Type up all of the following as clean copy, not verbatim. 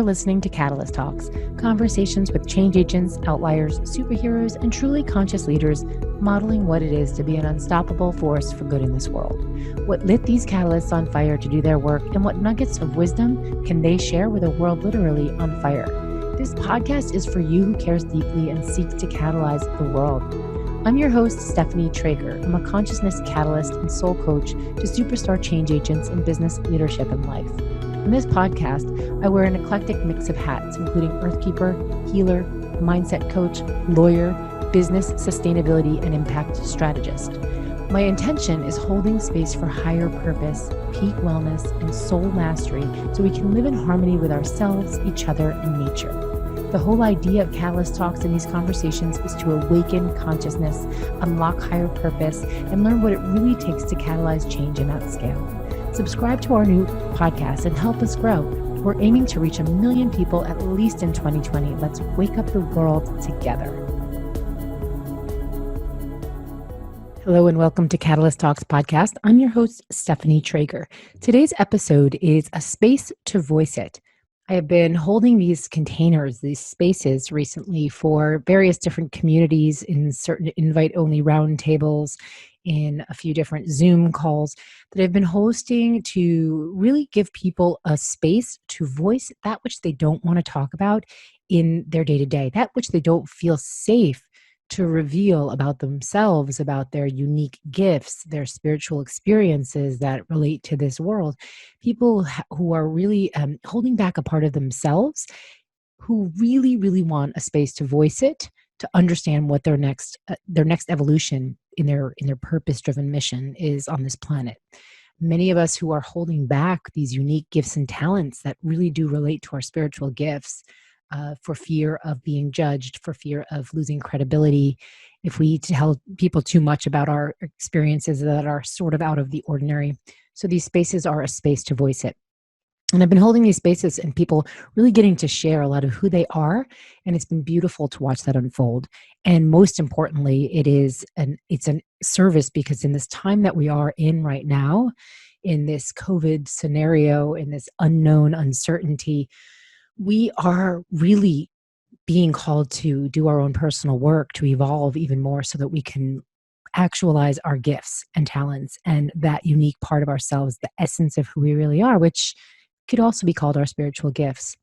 You're listening to Catalyst Talks, conversations with change agents, outliers, superheroes, and truly conscious leaders modeling what it is to be an unstoppable force for good in this world. What lit these catalysts on fire to do their work, and what nuggets of wisdom can they share with a world literally on fire? This podcast is for you who cares deeply and seeks to catalyze the world. I'm your host, Stephanie Trager. I'm a consciousness catalyst and soul coach to superstar change agents in business, leadership, and life. In this podcast, I wear an eclectic mix of hats, including earthkeeper, healer, mindset coach, lawyer, business, sustainability, and impact strategist. My intention is holding space for higher purpose, peak wellness, and soul mastery so we can live in harmony with ourselves, each other, and nature. The whole idea of Catalyst Talks in these conversations is to awaken consciousness, unlock higher purpose, and learn what it really takes to catalyze change in that scale. Subscribe to our new podcast and help us grow. We're aiming to reach 1 million people at least in 2020. Let's wake up the world together. Hello and welcome to Catalyst Talks podcast. I'm your host, Stephanie Trager. Today's episode is a space to voice it. I have been holding these containers, these spaces recently for various different communities in certain invite-only roundtables, in a few different Zoom calls that I've been hosting to really give people a space to voice that which they don't want to talk about in their day-to-day, that which they don't feel safe to reveal about themselves, about their unique gifts, their spiritual experiences that relate to this world. People who are really holding back a part of themselves, who really, really want a space to voice it, to understand what their next evolution in their purpose-driven mission is on this planet. Many of us who are holding back these unique gifts and talents that really do relate to our spiritual gifts, for fear of being judged, for fear of losing credibility, if we tell people too much about our experiences that are sort of out of the ordinary. So these spaces are a space to voice it. And I've been holding these spaces and people really getting to share a lot of who they are. And it's been beautiful to watch that unfold. And most importantly, it's a service, because in this time that we are in right now, in this COVID scenario, in this unknown uncertainty, we are really being called to do our own personal work, to evolve even more so that we can actualize our gifts and talents and that unique part of ourselves, the essence of who we really are, which could also be called our spiritual gifts,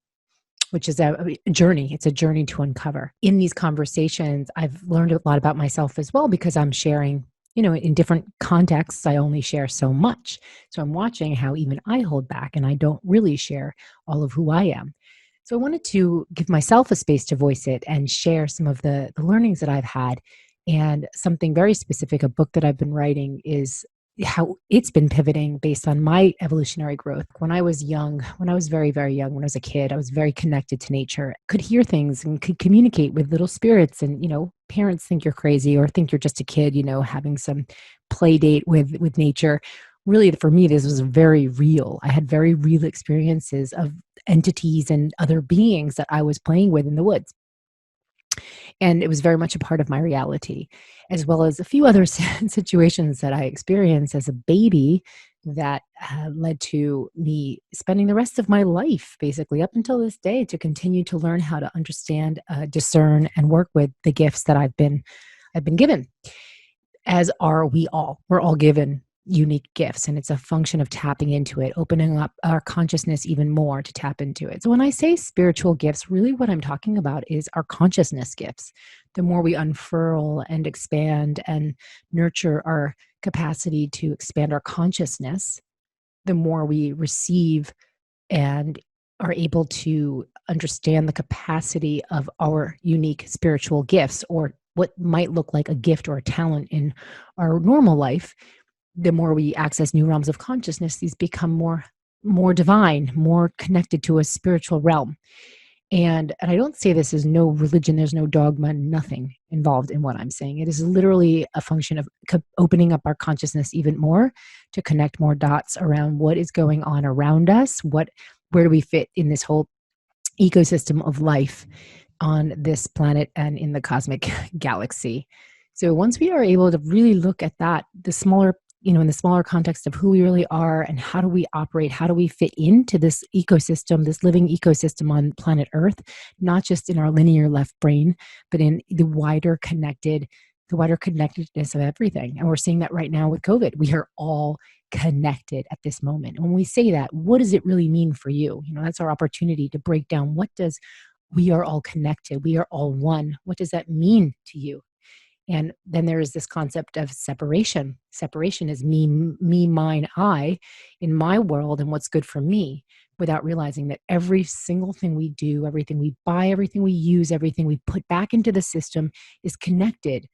which is a journey. It's a journey to uncover. In these conversations, I've learned a lot about myself as well, because I'm sharing, in different contexts, I only share so much. So I'm watching how even I hold back and I don't really share all of who I am. So I wanted to give myself a space to voice it and share some of the learnings that I've had. And something very specific, a book that I've been writing, is how it's been pivoting based on my evolutionary growth. When I was young, when I was very, very young, when I was a kid, I was very connected to nature, could hear things and could communicate with little spirits. And, parents think you're crazy or think you're just a kid, having some play date with nature. Really, for me, this was very real. I had very real experiences of entities and other beings that I was playing with in the woods. And it was very much a part of my reality, as well as a few other situations that I experienced as a baby that led to me spending the rest of my life, basically up until this day, to continue to learn how to understand, discern, and work with the gifts that I've been given, as are we all. We're all given unique gifts, and it's a function of tapping into it, opening up our consciousness even more to tap into it. So when I say spiritual gifts, really what I'm talking about is our consciousness gifts. The more we unfurl and expand and nurture our capacity to expand our consciousness, the more we receive and are able to understand the capacity of our unique spiritual gifts, or what might look like a gift or a talent in our normal life. The more we access new realms of consciousness, these become more divine, more connected to a spiritual realm. And I don't say this as no religion, there's no dogma, nothing involved in what I'm saying. It is literally a function of opening up our consciousness even more to connect more dots around what is going on around us, where do we fit in this whole ecosystem of life on this planet and in the cosmic galaxy. So once we are able to really look at that, the smaller in the smaller context of who we really are and how do we operate, how do we fit into this ecosystem, this living ecosystem on planet Earth, not just in our linear left brain, but in the wider connectedness of everything. And we're seeing that right now with COVID. We are all connected at this moment. And when we say that, what does it really mean for you? That's our opportunity to break down what does we are all connected, we are all one. What does that mean to you? And then there is this concept of separation. Separation is me, mine, I, in my world and what's good for me, without realizing that every single thing we do, everything we buy, everything we use, everything we put back into the system is connected,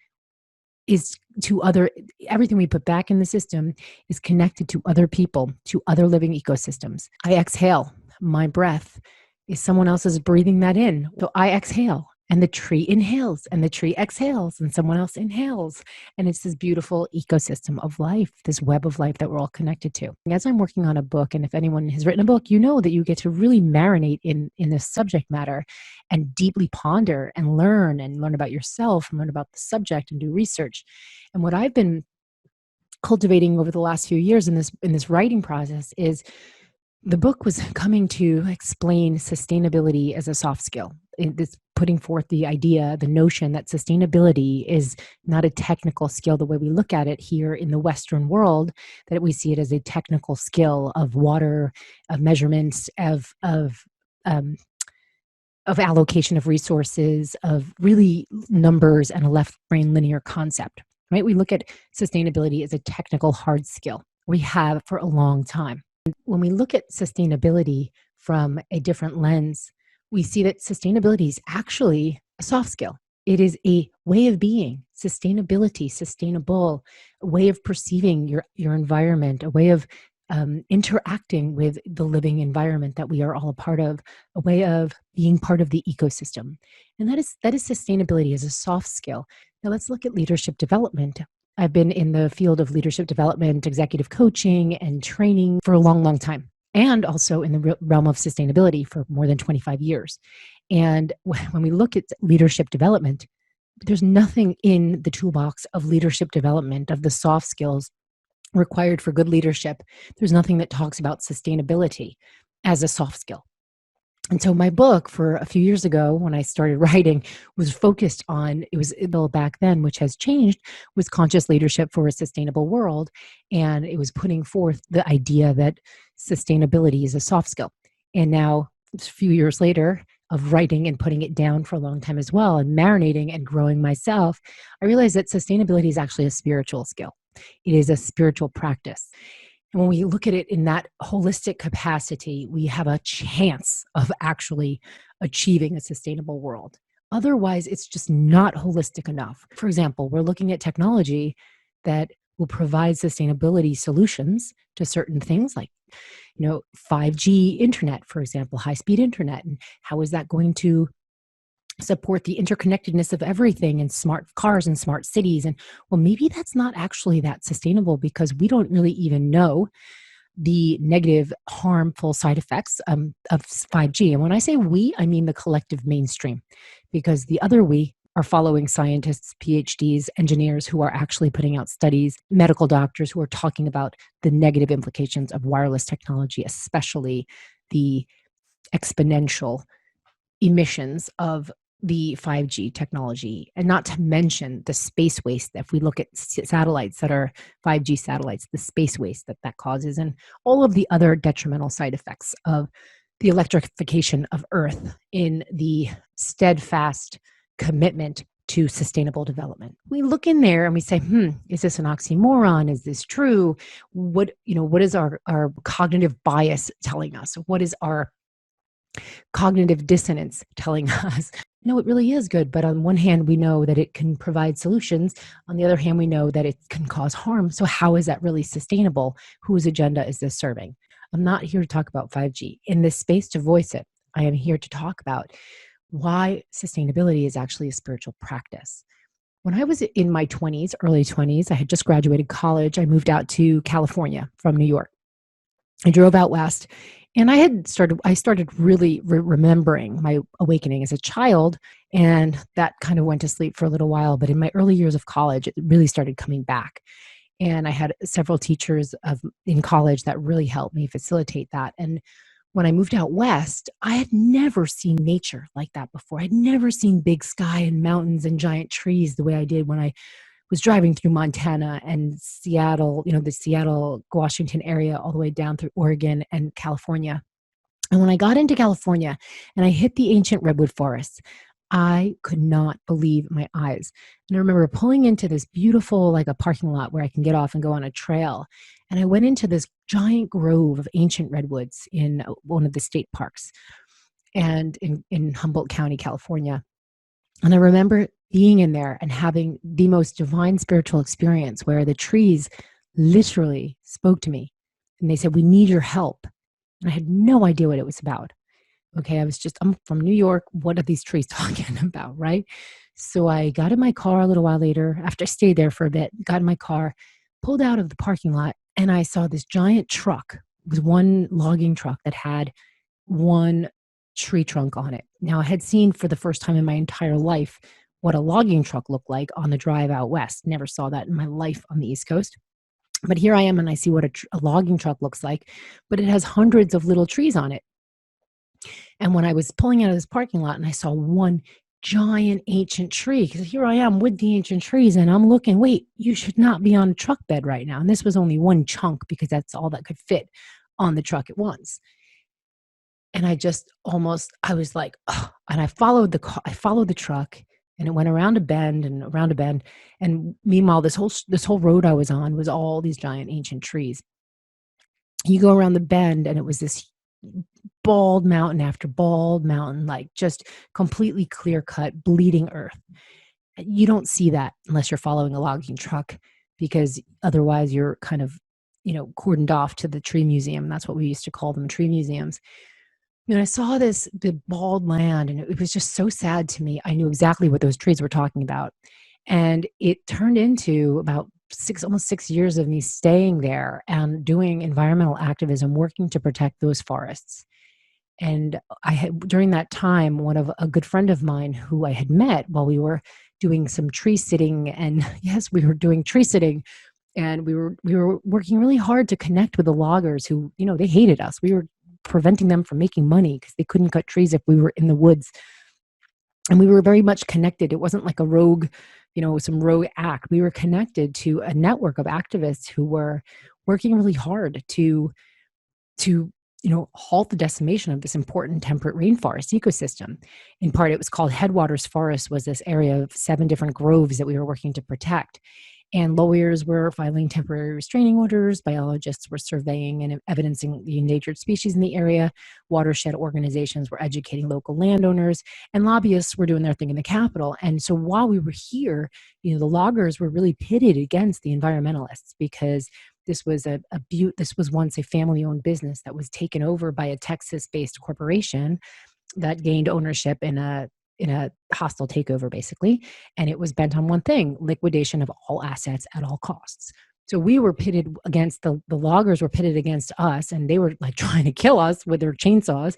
is to other, everything we put back in the system is connected to other people, to other living ecosystems. I exhale, my breath is someone else's breathing that in. So I exhale and the tree inhales and the tree exhales and someone else inhales. And it's this beautiful ecosystem of life, this web of life that we're all connected to. As I'm working on a book, and if anyone has written a book, you know that you get to really marinate in this subject matter and deeply ponder and learn about yourself and learn about the subject and do research. And what I've been cultivating over the last few years in this writing process is the book was coming to explain sustainability as a soft skill. It's putting forth the idea, the notion that sustainability is not a technical skill the way we look at it here in the Western world, that we see it as a technical skill of water, of measurements, of allocation of resources, of really numbers and a left brain linear concept, right? We look at sustainability as a technical hard skill. We have for a long time. When we look at sustainability from a different lens, we see that sustainability is actually a soft skill. It is a way of being, sustainability, sustainable, a way of perceiving your environment, a way of interacting with the living environment that we are all a part of, a way of being part of the ecosystem. And that is sustainability as a soft skill. Now let's look at leadership development. I've been in the field of leadership development, executive coaching, and training for a long, long time, and also in the realm of sustainability for more than 25 years. And when we look at leadership development, there's nothing in the toolbox of leadership development, of the soft skills required for good leadership. There's nothing that talks about sustainability as a soft skill. And so my book, for a few years ago when I started writing, was focused on, it was Bill back then, which has changed, was conscious leadership for a sustainable world. And it was putting forth the idea that sustainability is a soft skill. And now, a few years later of writing and putting it down for a long time as well, and marinating and growing myself, I realized that sustainability is actually a spiritual skill. It is a spiritual practice. And when we look at it in that holistic capacity, we have a chance of actually achieving a sustainable world. Otherwise, it's just not holistic enough. For example, we're looking at technology that will provide sustainability solutions to certain things like 5G internet, for example, high-speed internet. And how is that going to support the interconnectedness of everything and smart cars and smart cities? And well, maybe that's not actually that sustainable because we don't really even know the negative, harmful side effects of 5G. And when I say we, I mean the collective mainstream, because the other we are following scientists, PhDs, engineers who are actually putting out studies, medical doctors who are talking about the negative implications of wireless technology, especially the exponential emissions of the 5G technology, and not to mention the space waste. If we look at satellites that are 5G satellites, the space waste that causes, and all of the other detrimental side effects of the electrification of Earth in the steadfast commitment to sustainable development. We look in there and we say, is this an oxymoron? Is this true? What is our cognitive bias telling us? What is our cognitive dissonance telling us? No, it really is good. But on one hand, we know that it can provide solutions. On the other hand, we know that it can cause harm. So how is that really sustainable? Whose agenda is this serving? I'm not here to talk about 5G. In this space to voice it, I am here to talk about why sustainability is actually a spiritual practice. When I was in my 20s, early 20s, I had just graduated college. I moved out to California from New York. I drove out west, and I started really remembering my awakening as a child, and that kind of went to sleep for a little while. But in my early years of college, it really started coming back. And I had several teachers in college that really helped me facilitate that. And when I moved out west, I had never seen nature like that before. I'd never seen big sky and mountains and giant trees the way I did when I was driving through Montana and Seattle, the Seattle, Washington area, all the way down through Oregon and California. And when I got into California and I hit the ancient redwood forests, I could not believe my eyes. And I remember pulling into this beautiful, like a parking lot where I can get off and go on a trail. And I went into this giant grove of ancient redwoods in one of the state parks and in Humboldt County, California. And I remember being in there and having the most divine spiritual experience where the trees literally spoke to me. And they said, "We need your help." And I had no idea what it was about. Okay, I'm from New York. What are these trees talking about, right? So I got in my car a little while later, after I stayed there for a bit, got in my car, pulled out of the parking lot, and I saw this giant truck. It was one logging truck that had one tree trunk on it. Now, I had seen for the first time in my entire life what a logging truck looked like on the drive out west. Never saw that in my life on the East Coast. But here I am and I see what a logging truck looks like, but it has hundreds of little trees on it. And when I was pulling out of this parking lot and I saw one giant ancient tree, because here I am with the ancient trees and I'm looking, wait, you should not be on a truck bed right now. And this was only one chunk because that's all that could fit on the truck at once. And I was like, oh, and I followed I followed the truck and it went around a bend and around a bend. And meanwhile, this whole road I was on was all these giant ancient trees. You go around the bend and it was this bald mountain after bald mountain, like just completely clear cut, bleeding earth. You don't see that unless you're following a logging truck because otherwise you're kind of, cordoned off to the tree museum. That's what we used to call them, tree museums. I saw the bald land and it was just so sad to me. I knew exactly what those trees were talking about. And it turned into about almost 6 years of me staying there and doing environmental activism, working to protect those forests. And I had, during that time, a good friend of mine who I had met while we were doing some tree sitting, and yes, we were doing tree sitting, and we were working really hard to connect with the loggers who, they hated us. We were preventing them from making money because they couldn't cut trees if we were in the woods. And we were very much connected. It wasn't like a rogue, some rogue act. We were connected to a network of activists who were working really hard to halt the decimation of this important temperate rainforest ecosystem. In part, it was called Headwaters Forest, was this area of 7 different groves that we were working to protect. And lawyers were filing temporary restraining orders, biologists were surveying and evidencing the endangered species in the area, watershed organizations were educating local landowners, and lobbyists were doing their thing in the Capitol. And so while we were here, the loggers were really pitted against the environmentalists because this was this was once a family-owned business that was taken over by a Texas-based corporation that gained ownership in a hostile takeover, basically. And it was bent on one thing: liquidation of all assets at all costs. So we were pitted against the loggers were pitted against us, and they were like trying to kill us with their chainsaws.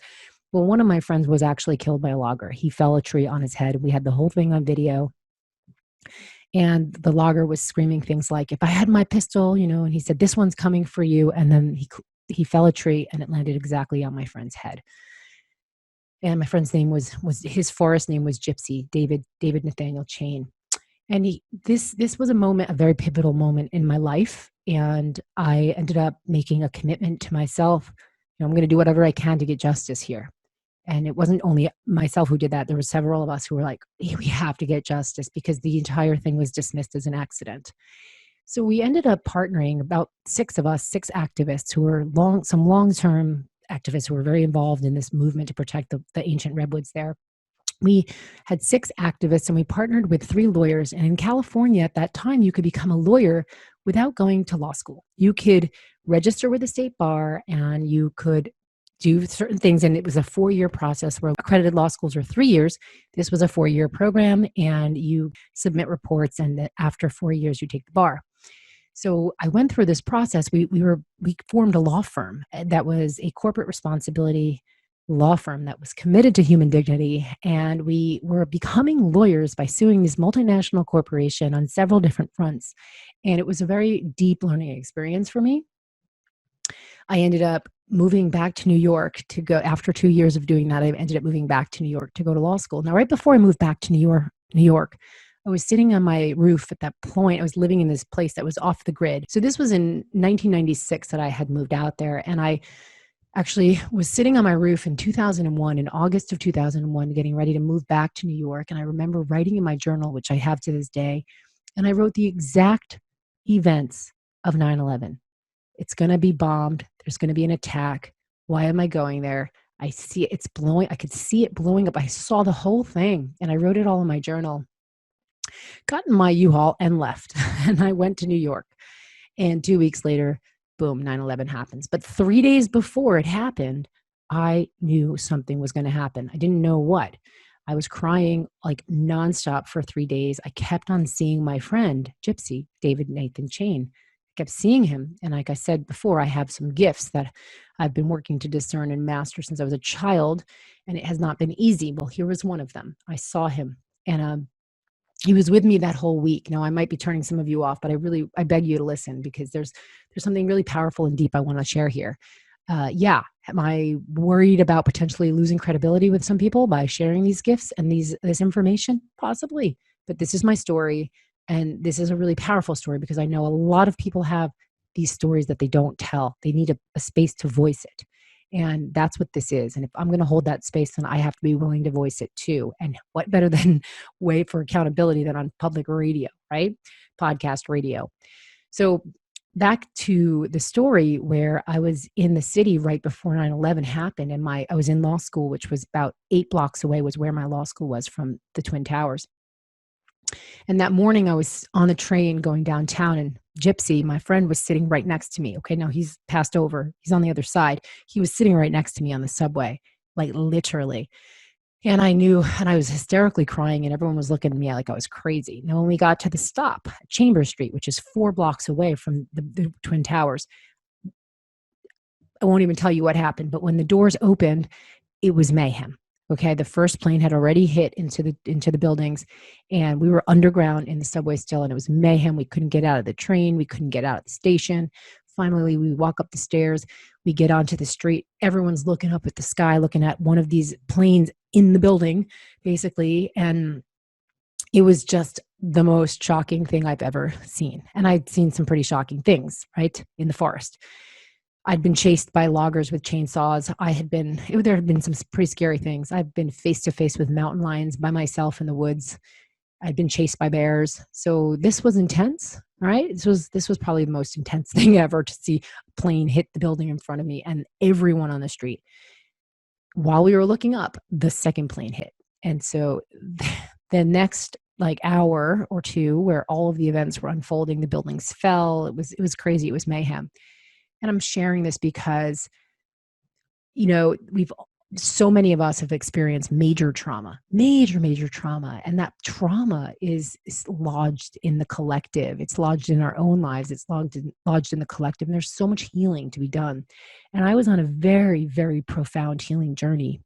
Well, one of my friends was actually killed by a logger. He fell a tree on his head. We had the whole thing on video. And the logger was screaming things like, "If I had my pistol," and he said, "This one's coming for you." And then he fell a tree and it landed exactly on my friend's head. And my friend's name was his forest name was Gypsy, David Nathaniel Chain. And this was a very pivotal moment in my life. And I ended up making a commitment to myself. I'm going to do whatever I can to get justice here. And it wasn't only myself who did that. There were several of us who were like, "Hey, we have to get justice," because the entire thing was dismissed as an accident. So we ended up partnering, about 6 of us, 6 activists who were some long-term activists who were very involved in this movement to protect the ancient redwoods there. We had 6 activists and we partnered with 3 lawyers. And in California at that time, you could become a lawyer without going to law school. You could register with the state bar and you could do certain things. And it was a 4-year process where accredited law schools are 3 years. This was a 4-year program and you submit reports. And after 4 years, you take the bar. So I went through this process. We formed a law firm that was a corporate responsibility law firm that was committed to human dignity. And we were becoming lawyers by suing this multinational corporation on several different fronts. And it was a very deep learning experience for me. I ended up moving back to New York to go after 2 years of doing that. I ended up moving back to New York to go to law school. Now, right before I moved back to New York, I was sitting on my roof at that point. I was living in this place that was off the grid. So this was in 1996 that I had moved out there, and I actually was sitting on my roof in 2001, in August of 2001, getting ready to move back to New York. And I remember writing in my journal, which I have to this day, and I wrote the exact events of 9/11. It's going to be bombed. There's going to be an attack. Why am I going there? I see it, it's blowing. I could see it blowing up. I saw the whole thing and I wrote it all in my journal, got in my U-Haul and left. And I went to New York. And 2 weeks later, boom, 9/11 happens. But 3 days before it happened, I knew something was going to happen. I didn't know what. I was crying like nonstop for 3 days. I kept on seeing my friend, Gypsy, David Nathan Chain. I kept seeing him. And like I said before, I have some gifts that I've been working to discern and master since I was a child, and it has not been easy. Well, here was one of them. I saw him, and he was with me that whole week. Now, I might be turning some of you off, but I beg you to listen, because there's something really powerful and deep I want to share here. Yeah, am I worried about potentially losing credibility with some people by sharing these gifts and this information? Possibly, but this is my story, and this is a really powerful story because I know a lot of people have these stories that they don't tell. They need a space to voice it. And that's what this is. And if I'm going to hold that space, then I have to be willing to voice it too. And what better than way for accountability than on public radio, right? Podcast radio. So back to the story where I was in the city right before 9/11 happened, and I was in law school, which was about 8 blocks away, was where my law school was from the Twin Towers. And that morning I was on the train going downtown, and Gypsy, my friend, was sitting right next to me. Okay, now he's passed over. He's on the other side. He was sitting right next to me on the subway, like literally. And I knew, and I was hysterically crying, and everyone was looking at me like I was crazy. Now, when we got to the stop, Chambers Street, which is 4 blocks away from the Twin Towers, I won't even tell you what happened, but when the doors opened, it was mayhem. Okay, the first plane had already hit into the buildings, and we were underground in the subway still, and it was mayhem. We couldn't get out of the train, we couldn't get out of the station. Finally, we walk up the stairs, we get onto the street. Everyone's looking up at the sky, looking at one of these planes in the building, basically, and it was just the most shocking thing I've ever seen. And I'd seen some pretty shocking things, right, in the forest. I'd been chased by loggers with chainsaws. There had been some pretty scary things. I've been face to face with mountain lions by myself in the woods. I'd been chased by bears. So this was intense, right? This was probably the most intense thing ever, to see a plane hit the building in front of me and everyone on the street. While we were looking up, the second plane hit. And so the next like hour or two, where all of the events were unfolding, the buildings fell. It was crazy. It was mayhem. And I'm sharing this because, so many of us have experienced major trauma, major trauma. And that trauma is lodged in the collective. It's lodged in our own lives. It's lodged in the collective. And there's so much healing to be done. And I was on a very, very profound healing journey,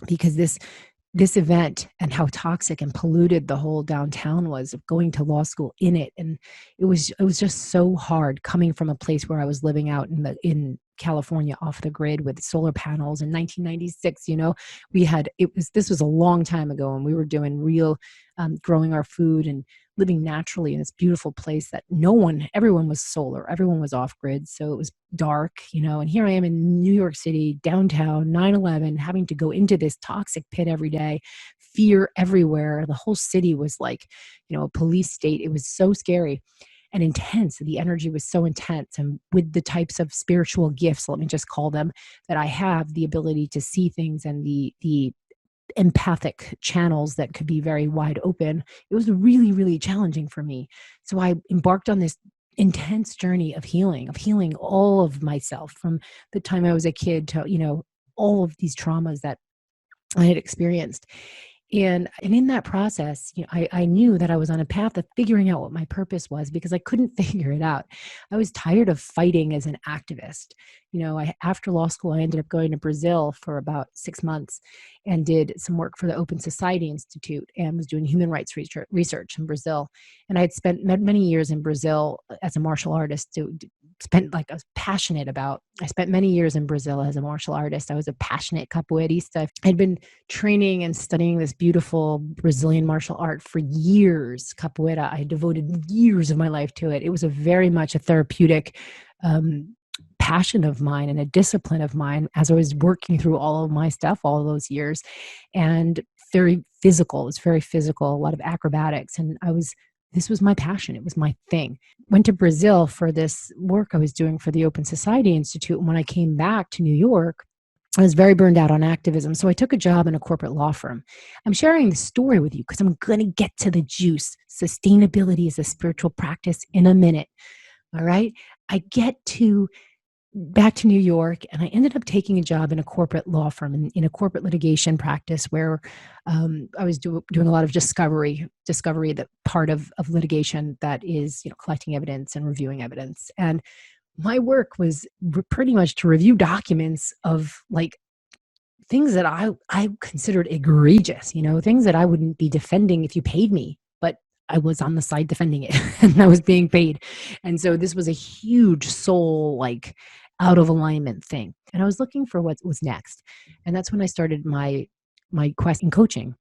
because this event and how toxic and polluted the whole downtown was, of going to law school in it. And it was just so hard coming from a place where I was living out in California off the grid with solar panels in 1996. This was a long time ago, and we were doing real growing our food and living naturally in this beautiful place that everyone was solar, everyone was off grid. So it was dark, and here I am in New York City, downtown, 9/11, having to go into this toxic pit every day, fear everywhere. The whole city was like, a police state. It was so scary and intense. The energy was so intense. And with the types of spiritual gifts, let me just call them, that I have, the ability to see things and the empathic channels that could be very wide open, it was really, really challenging for me. So I embarked on this intense journey of healing all of myself, from the time I was a kid to, all of these traumas that I had experienced. And in that process, I knew that I was on a path of figuring out what my purpose was because I couldn't figure it out. I was tired of fighting as an activist. After law school, I ended up going to Brazil for about 6 months and did some work for the Open Society Institute and was doing human rights research in Brazil. And I had spent many years in Brazil as a martial artist. I was passionate about. I spent many years in Brazil as a martial artist. I was a passionate capoeirista. I'd been training and studying this beautiful Brazilian martial art for years, capoeira. I devoted years of my life to it. It was very much a therapeutic passion of mine and a discipline of mine as I was working through all of my stuff all of those years. And very physical. It was very physical, a lot of acrobatics. And this was my passion. It was my thing. Went to Brazil for this work I was doing for the Open Society Institute. And when I came back to New York, I was very burned out on activism. So I took a job in a corporate law firm. I'm sharing the story with you because I'm going to get to the juice. Sustainability is a spiritual practice in a minute. All right. I get back to New York, and I ended up taking a job in a corporate law firm in a corporate litigation practice where I was doing a lot of discovery, that part of litigation that is, collecting evidence and reviewing evidence. And my work was pretty much to review documents of like things that I considered egregious, things that I wouldn't be defending if you paid me, but I was on the side defending it and I was being paid. And so this was a huge soul, out of alignment thing. And I was looking for what was next. And that's when I started my quest in coaching,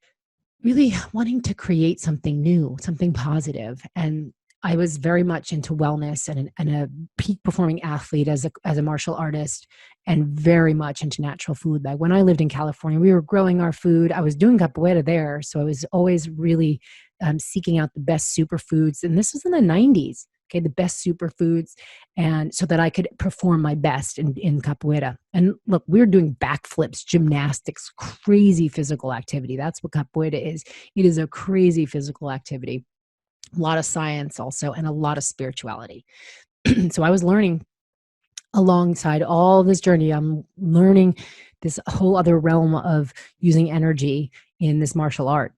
really wanting to create something new, something positive. And I was very much into wellness and a peak performing athlete as a martial artist, and very much into natural food. Like when I lived in California, we were growing our food. I was doing capoeira there, so I was always really seeking out the best superfoods. And this was in the 90s. Okay, the best superfoods, and so that I could perform my best in capoeira. And look, we're doing backflips, gymnastics, crazy physical activity. That's what capoeira is. It is a crazy physical activity. A lot of science also, and a lot of spirituality. So I was learning alongside all this journey. I'm learning this whole other realm of using energy in this martial art.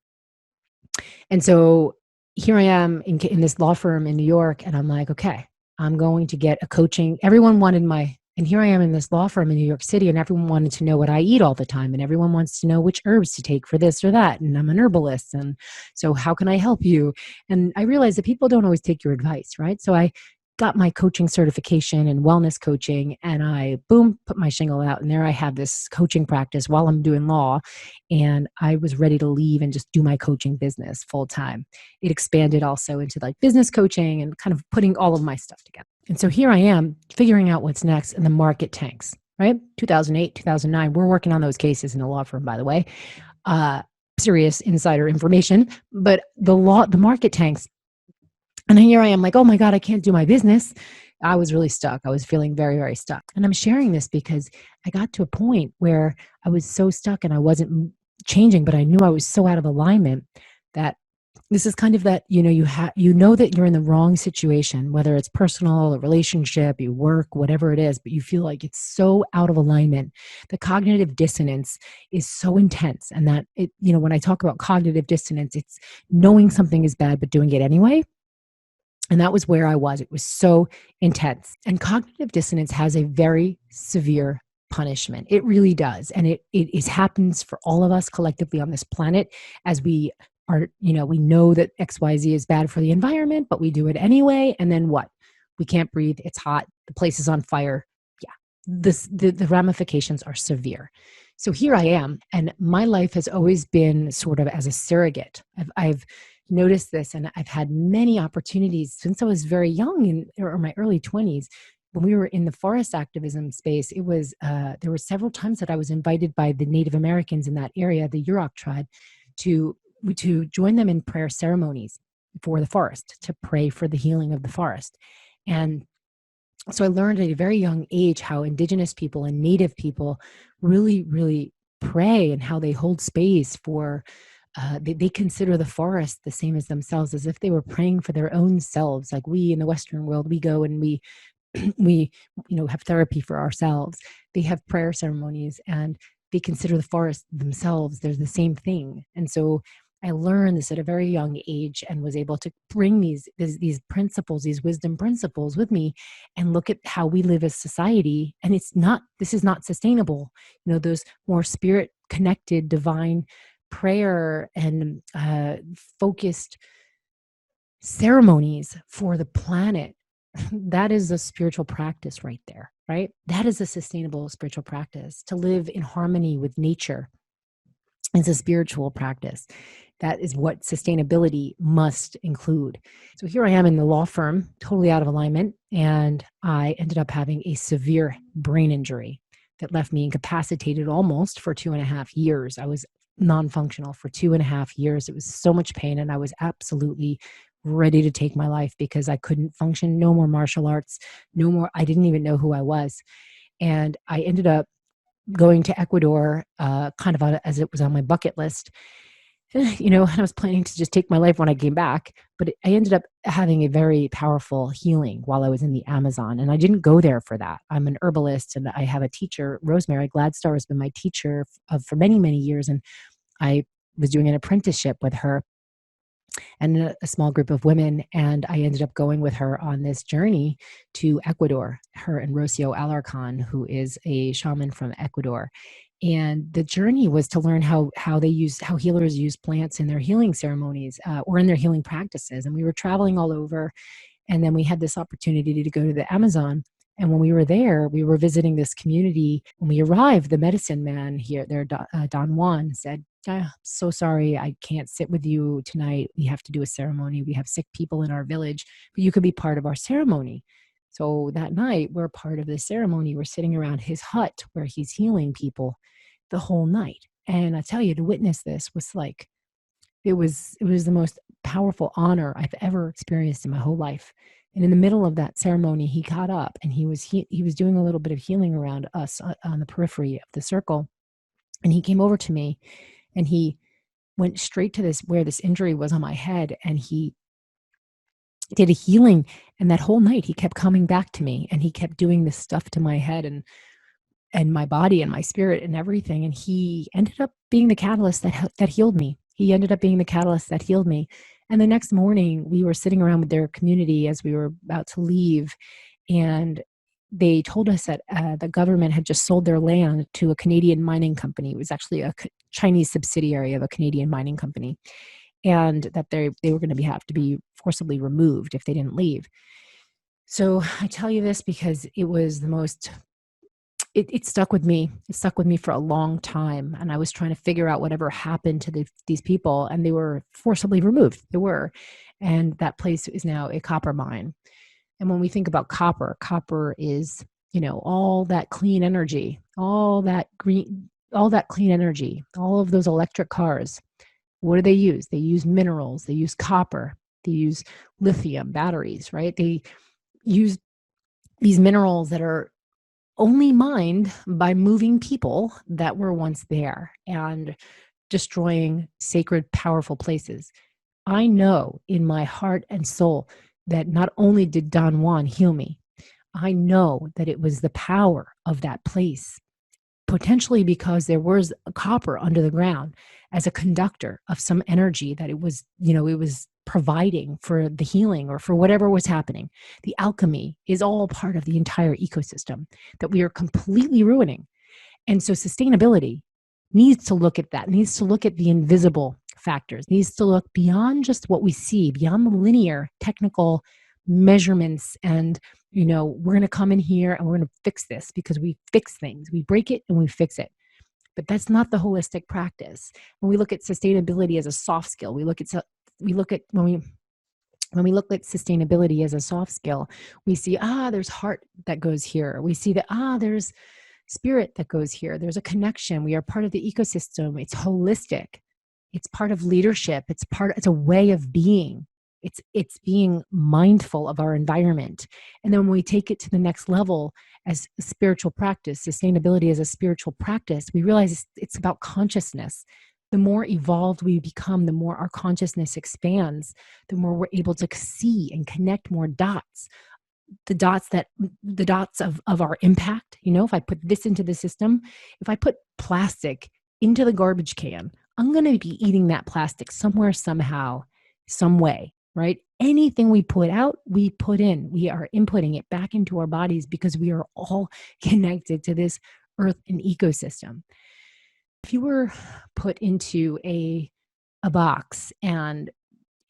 And so here I am in this law firm in New York, and I'm like, okay, I'm going to get a coaching. Everyone wanted and here I am in this law firm in New York City, and everyone wanted to know what I eat all the time, and everyone wants to know which herbs to take for this or that. And I'm an herbalist, and so how can I help you? And I realized that people don't always take your advice, right? So I got my coaching certification in wellness coaching, and I put my shingle out, and there I have this coaching practice while I'm doing law. And I was ready to leave and just do my coaching business full time. It expanded also into like business coaching and kind of putting all of my stuff together. And so here I am figuring out what's next, and the market tanks, right? 2008, 2009, we're working on those cases in the law firm, by the way. Serious insider information, but the market tanks. And here I am like, oh my God, I can't do my business. I was really stuck. I was feeling very, very stuck. And I'm sharing this because I got to a point where I was so stuck and I wasn't changing, but I knew I was so out of alignment that this is kind of that, you know that you're in the wrong situation, whether it's personal, a relationship, you work, whatever it is, but you feel like it's so out of alignment. The cognitive dissonance is so intense. And that when I talk about cognitive dissonance, it's knowing something is bad, but doing it anyway. And that was where I was. It was so intense. And cognitive dissonance has a very severe punishment. It really does. And it happens for all of us collectively on this planet as we are, we know that XYZ is bad for the environment, but we do it anyway. And then what? We can't breathe. It's hot. The place is on fire. Yeah. The ramifications are severe. So here I am. And my life has always been sort of as a surrogate. I've noticed this, and I've had many opportunities since I was very young or my early 20s. When we were in the forest activism space, it was there were several times that I was invited by the Native Americans in that area, the Yurok tribe, to join them in prayer ceremonies for the forest, to pray for the healing of the forest. And so I learned at a very young age how Indigenous people and Native people really, really pray, and how they hold space for they consider the forest the same as themselves, as if they were praying for their own selves. Like we in the Western world, we go and we have therapy for ourselves. They have prayer ceremonies, and they consider the forest themselves. They're the same thing. And so I learned this at a very young age and was able to bring these principles, these wisdom principles with me and look at how we live as society. And this is not sustainable. Those more spirit connected, divine prayer and focused ceremonies for the planet, that is a spiritual practice right there, right? That is a sustainable spiritual practice. To live in harmony with nature is a spiritual practice. That is what sustainability must include. So here I am in the law firm, totally out of alignment, and I ended up having a severe brain injury that left me incapacitated almost for 2.5 years. I was non-functional for 2.5 years. It was so much pain, and I was absolutely ready to take my life because I couldn't function. No more martial arts, no more. I didn't even know who I was. And I ended up going to Ecuador, as it was on my bucket list. And I was planning to just take my life when I came back, but I ended up having a very powerful healing while I was in the Amazon. And I didn't go there for that. I'm an herbalist and I have a teacher. Rosemary Gladstar has been my teacher for many, many years. And I was doing an apprenticeship with her and a small group of women. And I ended up going with her on this journey to Ecuador, her and Rocio Alarcon, who is a shaman from Ecuador. And the journey was to learn how healers use plants in their healing ceremonies or in their healing practices. And we were traveling all over. And then we had this opportunity to go to the Amazon. And when we were there, we were visiting this community. When we arrived, the medicine man Don Juan, said, so sorry, I can't sit with you tonight. We have to do a ceremony. We have sick people in our village, but you could be part of our ceremony. So that night, we're part of the ceremony. We're sitting around his hut where he's healing people the whole night. And I tell you, to witness this was like, it was the most powerful honor I've ever experienced in my whole life. And in the middle of that ceremony, he got up and he was doing a little bit of healing around us on the periphery of the circle. And he came over to me and he went straight to where this injury was on my head, and he did a healing. And that whole night he kept coming back to me and he kept doing this stuff to my head and my body and my spirit and everything. And he ended up being the catalyst that healed me. He ended up being the catalyst that healed me. And the next morning we were sitting around with their community as we were about to leave. And they told us that the government had just sold their land to a Canadian mining company. It was actually a Chinese subsidiary of a Canadian mining company. And that they were going to have to be forcibly removed if they didn't leave. So I tell you this because it was the most, it stuck with me. It stuck with me for a long time. And I was trying to figure out whatever happened to these people, and they were forcibly removed. They were. And that place is now a copper mine. And when we think about copper is, all that clean energy, all that clean energy, all of those electric cars. What do they use? They use minerals. They use copper. They use lithium batteries, right? They use these minerals that are only mined by moving people that were once there and destroying sacred, powerful places. I know in my heart and soul that not only did Don Juan heal me, I know that it was the power of that place, potentially because there was a copper under the ground as a conductor of some energy that it was providing for the healing or for whatever was happening. The alchemy is all part of the entire ecosystem that we are completely ruining. And so sustainability needs to look at that, needs to look at the invisible factors, needs to look beyond just what we see, beyond the linear technical measurements and we're going to come in here and we're going to fix this because we fix things. We break it and we fix it. But that's not the holistic practice. When we look at sustainability as a soft skill, when we look at sustainability as a soft skill, we see, there's heart that goes here. We see that, there's spirit that goes here. There's a connection. We are part of the ecosystem. It's holistic. It's part of leadership. It's a way of being. It's being mindful of our environment. And then when we take it to the next level as a spiritual practice, sustainability as a spiritual practice, we realize it's about consciousness. The more evolved we become, the more our consciousness expands, the more we're able to see and connect more dots the dots of our impact. If I put this into the system, if I put plastic into the garbage can, I'm going to be eating that plastic somewhere, somehow, some way, right? Anything we put out, we put in. We are inputting it back into our bodies because we are all connected to this earth and ecosystem. If you were put into a box and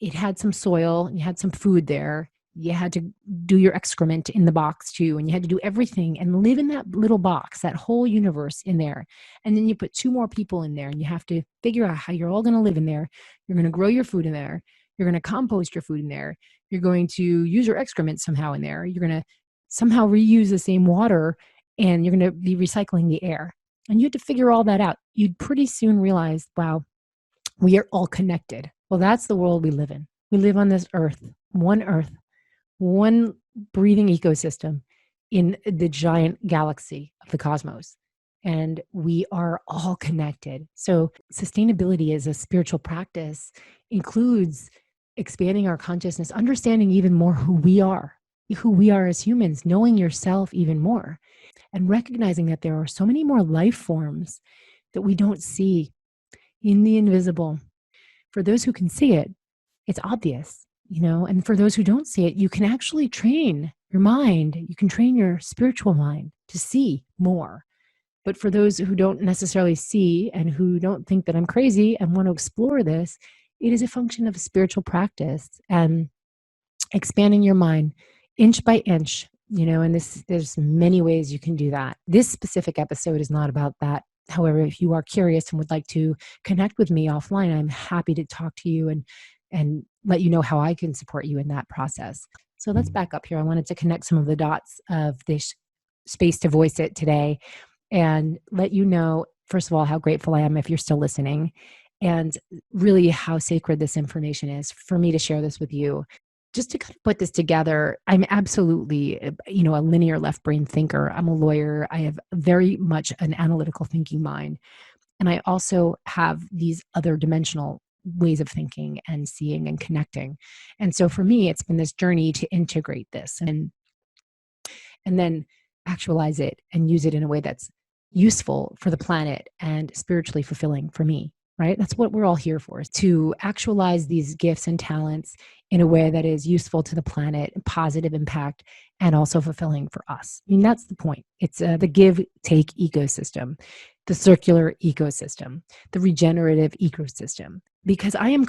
it had some soil, you had some food there, you had to do your excrement in the box too, and you had to do everything and live in that little box, that whole universe in there. And then you put two more people in there and you have to figure out how you're all going to live in there. You're going to grow your food in there. You're going to compost your food in there. You're going to use your excrement somehow in there. You're going to somehow reuse the same water, and you're going to be recycling the air. And you had to figure all that out. You'd pretty soon realize, wow, we are all connected. Well, that's the world we live in. We live on this earth, one breathing ecosystem in the giant galaxy of the cosmos. And we are all connected. So sustainability as a spiritual practice includes expanding our consciousness, understanding even more who we are as humans, knowing yourself even more, and recognizing that there are so many more life forms that we don't see in the invisible. For those who can see it, it's obvious, and for those who don't see it, you can actually train your mind. You can train your spiritual mind to see more. But for those who don't necessarily see and who don't think that I'm crazy and want to explore this, it is a function of spiritual practice and expanding your mind inch by inch, and there's many ways you can do that. This specific episode is not about that. However, if you are curious and would like to connect with me offline, I'm happy to talk to you and let you know how I can support you in that process. So let's back up here. I wanted to connect some of the dots of this space to voice it today and let you know, first of all, how grateful I am if you're still listening, and really how sacred this information is for me to share this with you. Just to kind of put this together, I'm absolutely, a linear left brain thinker. I'm a lawyer. I have very much an analytical thinking mind. And I also have these other dimensional ways of thinking and seeing and connecting. And so for me, it's been this journey to integrate this and then actualize it and use it in a way that's useful for the planet and spiritually fulfilling for me. Right? That's what we're all here for, is to actualize these gifts and talents in a way that is useful to the planet, positive impact, and also fulfilling for us. I mean, that's the point. It's the give-take ecosystem, the circular ecosystem, the regenerative ecosystem. Because I am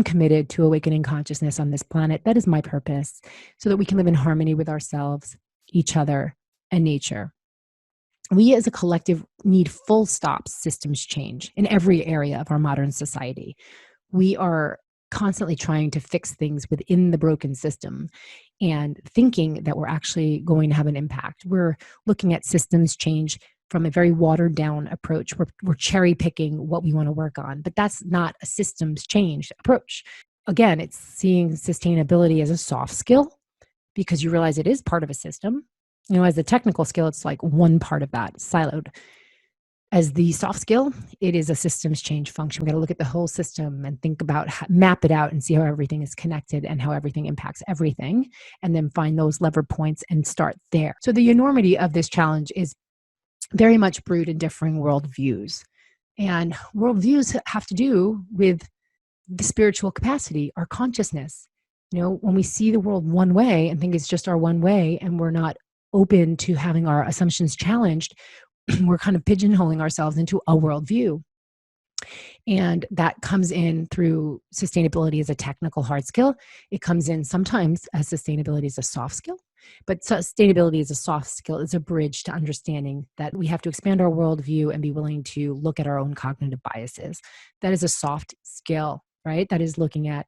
committed to awakening consciousness on this planet. That is my purpose, so that we can live in harmony with ourselves, each other, and nature. We as a collective need full stop systems change in every area of our modern society. We are constantly trying to fix things within the broken system and thinking that we're actually going to have an impact. We're looking at systems change from a very watered down approach. We're cherry picking what we want to work on, but that's not a systems change approach. Again, it's seeing sustainability as a soft skill because you realize it is part of a system. As a technical skill, it's like one part of that, siloed. As the soft skill, it is a systems change function. We got to look at the whole system and think about, map it out and see how everything is connected and how everything impacts everything, and then find those lever points and start there. So the enormity of this challenge is very much brewed in differing worldviews. And worldviews have to do with the spiritual capacity, our consciousness. When we see the world one way and think it's just our one way, and we're not open to having our assumptions challenged, we're kind of pigeonholing ourselves into a worldview. And that comes in through sustainability as a technical hard skill. It comes in sometimes as sustainability as a soft skill, but sustainability as a soft skill is a bridge to understanding that we have to expand our worldview and be willing to look at our own cognitive biases. That is a soft skill, right? That is looking at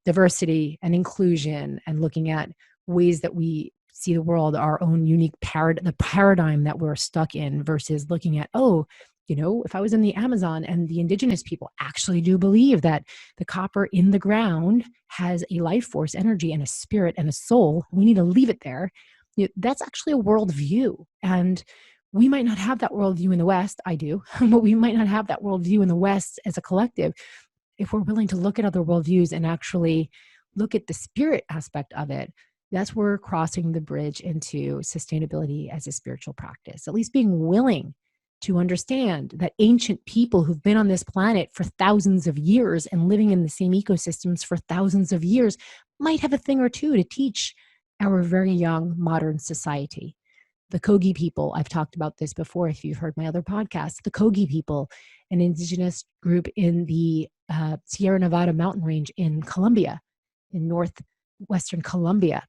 diversity and inclusion and looking at ways that we see the world, our own unique the paradigm that we're stuck in, versus looking at, if I was in the Amazon and the indigenous people actually do believe that the copper in the ground has a life force, energy, and a spirit and a soul, we need to leave it there. That's actually a worldview. And we might not have that worldview in the West. I do, but we might not have that worldview in the West as a collective. If we're willing to look at other worldviews and actually look at the spirit aspect of it, That's where we're crossing the bridge into sustainability as a spiritual practice, at least being willing to understand that ancient people who've been on this planet for thousands of years and living in the same ecosystems for thousands of years might have a thing or two to teach our very young modern society. The Kogi people, I've talked about this before if you've heard my other podcasts. The Kogi people, an indigenous group in the Sierra Nevada mountain range in Colombia, in northwestern Colombia,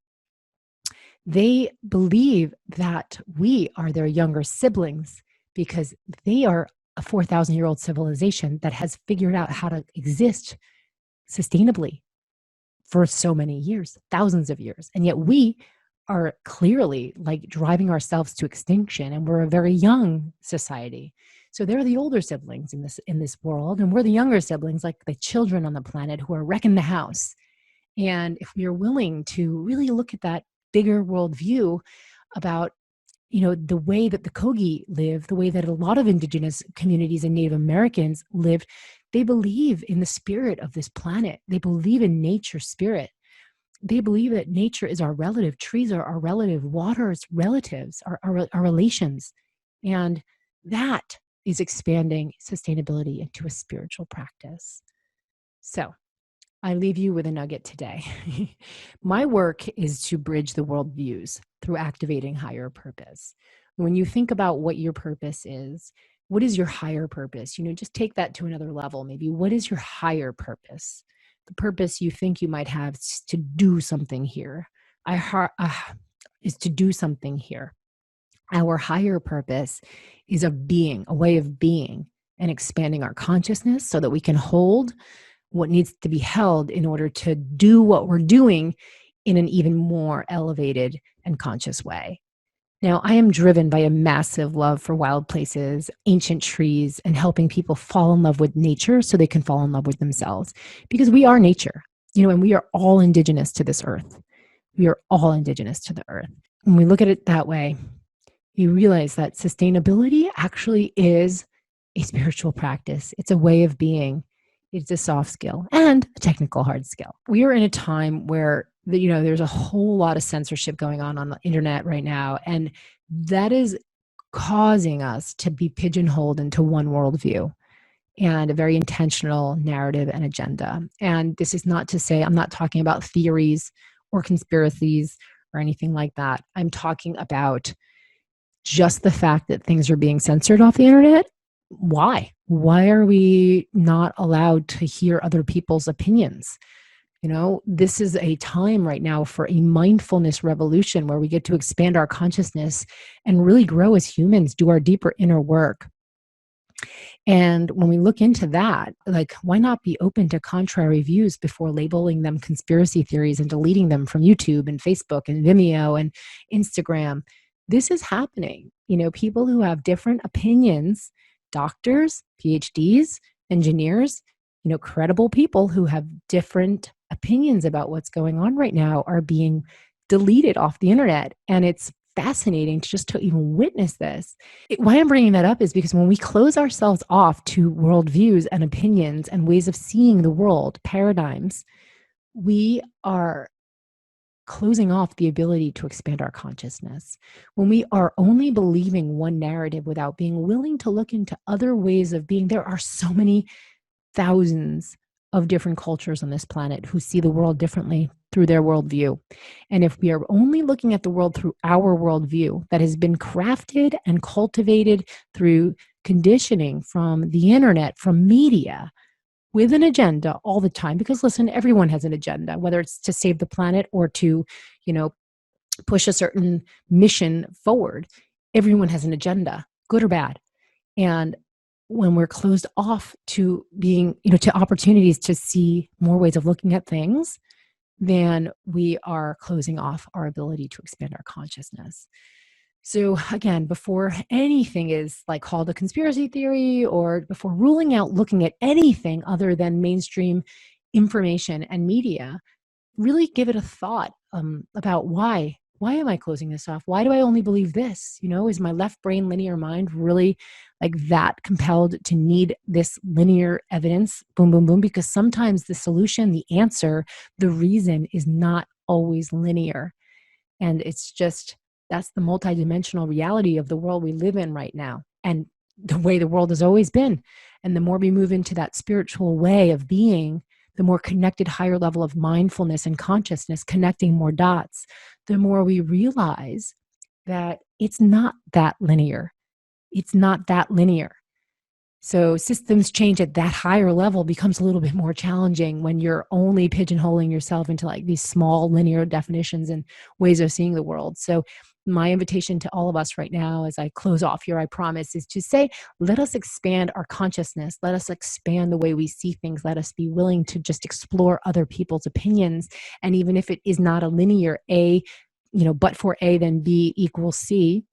they believe that we are their younger siblings because they are a 4,000-year-old civilization that has figured out how to exist sustainably for so many years, thousands of years. And yet we are clearly like driving ourselves to extinction, and we're a very young society. So they're the older siblings in this world, and we're the younger siblings, like the children on the planet who are wrecking the house. And if we are willing to really look at that bigger worldview about, the way that the Kogi live, the way that a lot of indigenous communities and Native Americans live, they believe in the spirit of this planet. They believe in nature's spirit. They believe that nature is our relative, trees are our relative, water is relatives, our relations. And that is expanding sustainability into a spiritual practice. So I leave you with a nugget today. My work is to bridge the worldviews through activating higher purpose. When you think about what your purpose is, what is your higher purpose? Just take that to another level. Maybe what is your higher purpose? The purpose you think you might have is to do something here. Is to do something here. Our higher purpose is of being, a way of being, and expanding our consciousness so that we can hold what needs to be held in order to do what we're doing in an even more elevated and conscious way. Now, I am driven by a massive love for wild places, ancient trees, and helping people fall in love with nature so they can fall in love with themselves. Because we are nature, and we are all indigenous to this earth. We are all indigenous to the earth. When we look at it that way, you realize that sustainability actually is a spiritual practice. It's a way of being. It's a soft skill and a technical hard skill. We are in a time where there's a whole lot of censorship going on the internet right now, and that is causing us to be pigeonholed into one worldview and a very intentional narrative and agenda. And this is not to say I'm not talking about theories or conspiracies or anything like that. I'm talking about just the fact that things are being censored off the internet. Why? Why are we not allowed to hear other people's opinions? This is a time right now for a mindfulness revolution where we get to expand our consciousness and really grow as humans, do our deeper inner work. And when we look into that, why not be open to contrary views before labeling them conspiracy theories and deleting them from YouTube and Facebook and Vimeo and Instagram? This is happening. People who have different opinions, doctors, PhDs, engineers, credible people who have different opinions about what's going on right now are being deleted off the internet. And it's fascinating to even witness this. Why I'm bringing that up is because when we close ourselves off to worldviews and opinions and ways of seeing the world, paradigms, we are closing off the ability to expand our consciousness. When we are only believing one narrative without being willing to look into other ways of being, there are so many thousands of different cultures on this planet who see the world differently through their worldview. And if we are only looking at the world through our worldview that has been crafted and cultivated through conditioning from the internet, from media, with an agenda all the time, because listen, everyone has an agenda, whether it's to save the planet or to, push a certain mission forward. Everyone has an agenda, good or bad. And when we're closed off to being, to opportunities to see more ways of looking at things, then we are closing off our ability to expand our consciousness. So again, before anything is called a conspiracy theory, or before ruling out looking at anything other than mainstream information and media, really give it a thought about why am I closing this off? Why do I only believe this? Is my left brain linear mind really that compelled to need this linear evidence? Boom, boom, boom. Because sometimes the solution, the answer, the reason is not always linear. And it's just, that's the multidimensional reality of the world we live in right now, and the way the world has always been. And the more we move into that spiritual way of being, the more connected, higher level of mindfulness and consciousness, connecting more dots, the more we realize that it's not that linear. It's not that linear. So systems change at that higher level becomes a little bit more challenging when you're only pigeonholing yourself into like these small linear definitions and ways of seeing the world. So my invitation to all of us right now, as I close off here, I promise, is to say, let us expand our consciousness. Let us expand the way we see things. Let us be willing to just explore other people's opinions. And even if it is not a linear A, but for A, then B equals C,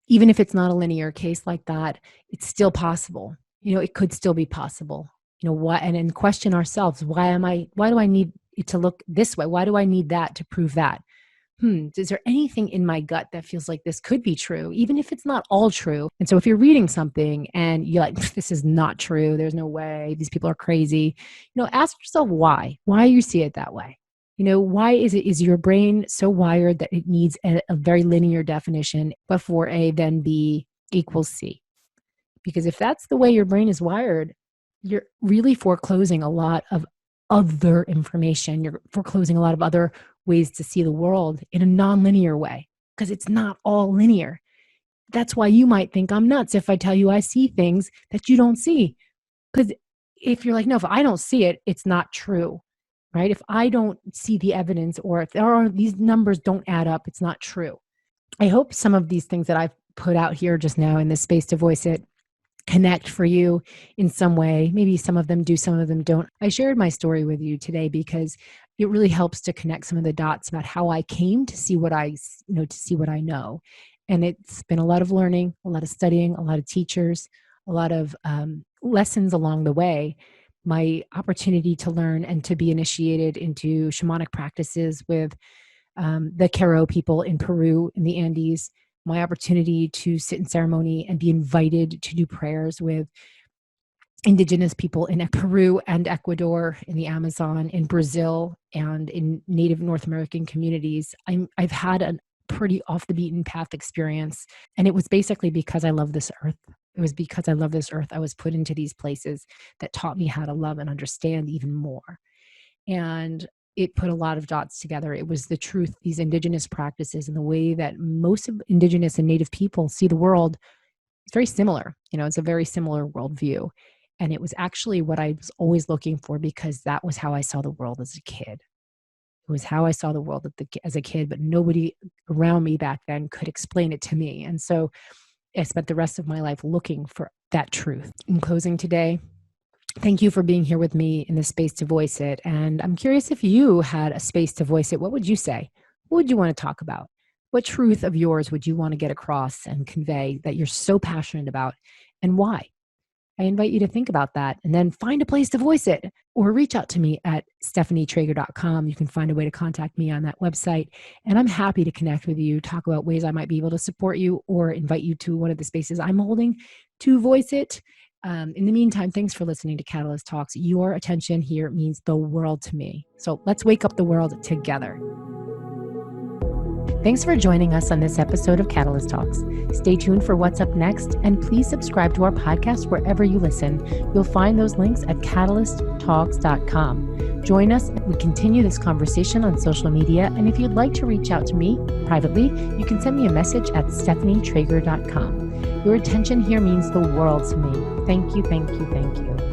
even if it's not a linear case like that, it's still possible. It could still be possible. What, and then question ourselves, why do I need it to look this way? Why do I need that to prove that? Is there anything in my gut that feels like this could be true, even if it's not all true? And so if you're reading something and you're like, this is not true, there's no way, these people are crazy, ask yourself why you see it that way. Why is your brain so wired that it needs a very linear definition, but for A, then B equals C? Because if that's the way your brain is wired, you're really foreclosing a lot of other information. You're foreclosing a lot of other ways to see the world in a non-linear way, because it's not all linear. That's why you might think I'm nuts if I tell you I see things that you don't see. Because if you're like, no, if I don't see it, it's not true, right? If I don't see the evidence, or if these numbers don't add up, it's not true. I hope some of these things that I've put out here just now in this space to voice it connect for you in some way. Maybe some of them do, some of them don't. I shared my story with you today because it really helps to connect some of the dots about how I came to see what I know. And it's been a lot of learning, a lot of studying, a lot of teachers, a lot of lessons along the way. My opportunity to learn and to be initiated into shamanic practices with the Q'ero people in Peru, in the Andes, my opportunity to sit in ceremony and be invited to do prayers with indigenous people in Peru and Ecuador, in the Amazon, in Brazil, and in Native North American communities. I've had a pretty off the beaten path experience. And it was basically because I love this earth. It was because I love this earth. I was put into these places that taught me how to love and understand even more. And it put a lot of dots together. It was the truth, these indigenous practices, and the way that most of indigenous and native people see the world. It's very similar. It's a very similar worldview. And it was actually what I was always looking for, because that was how I saw the world as a kid. It was how I saw the world as a kid, but nobody around me back then could explain it to me. And so I spent the rest of my life looking for that truth. In closing today, thank you for being here with me in this space to voice it. And I'm curious, if you had a space to voice it, what would you say? What would you want to talk about? What truth of yours would you want to get across and convey that you're so passionate about, and why? I invite you to think about that and then find a place to voice it, or reach out to me at stephanietrager.com. You can find a way to contact me on that website. And I'm happy to connect with you, talk about ways I might be able to support you, or invite you to one of the spaces I'm holding to voice it. In the meantime, thanks for listening to Catalyst Talks. Your attention here means the world to me. So let's wake up the world together. Thanks for joining us on this episode of Catalyst Talks. Stay tuned for what's up next, and please subscribe to our podcast wherever you listen. You'll find those links at catalysttalks.com. Join us. We continue this conversation on social media, and if you'd like to reach out to me privately, you can send me a message at stephanietrager.com. Your attention here means the world to me. Thank you, thank you, thank you.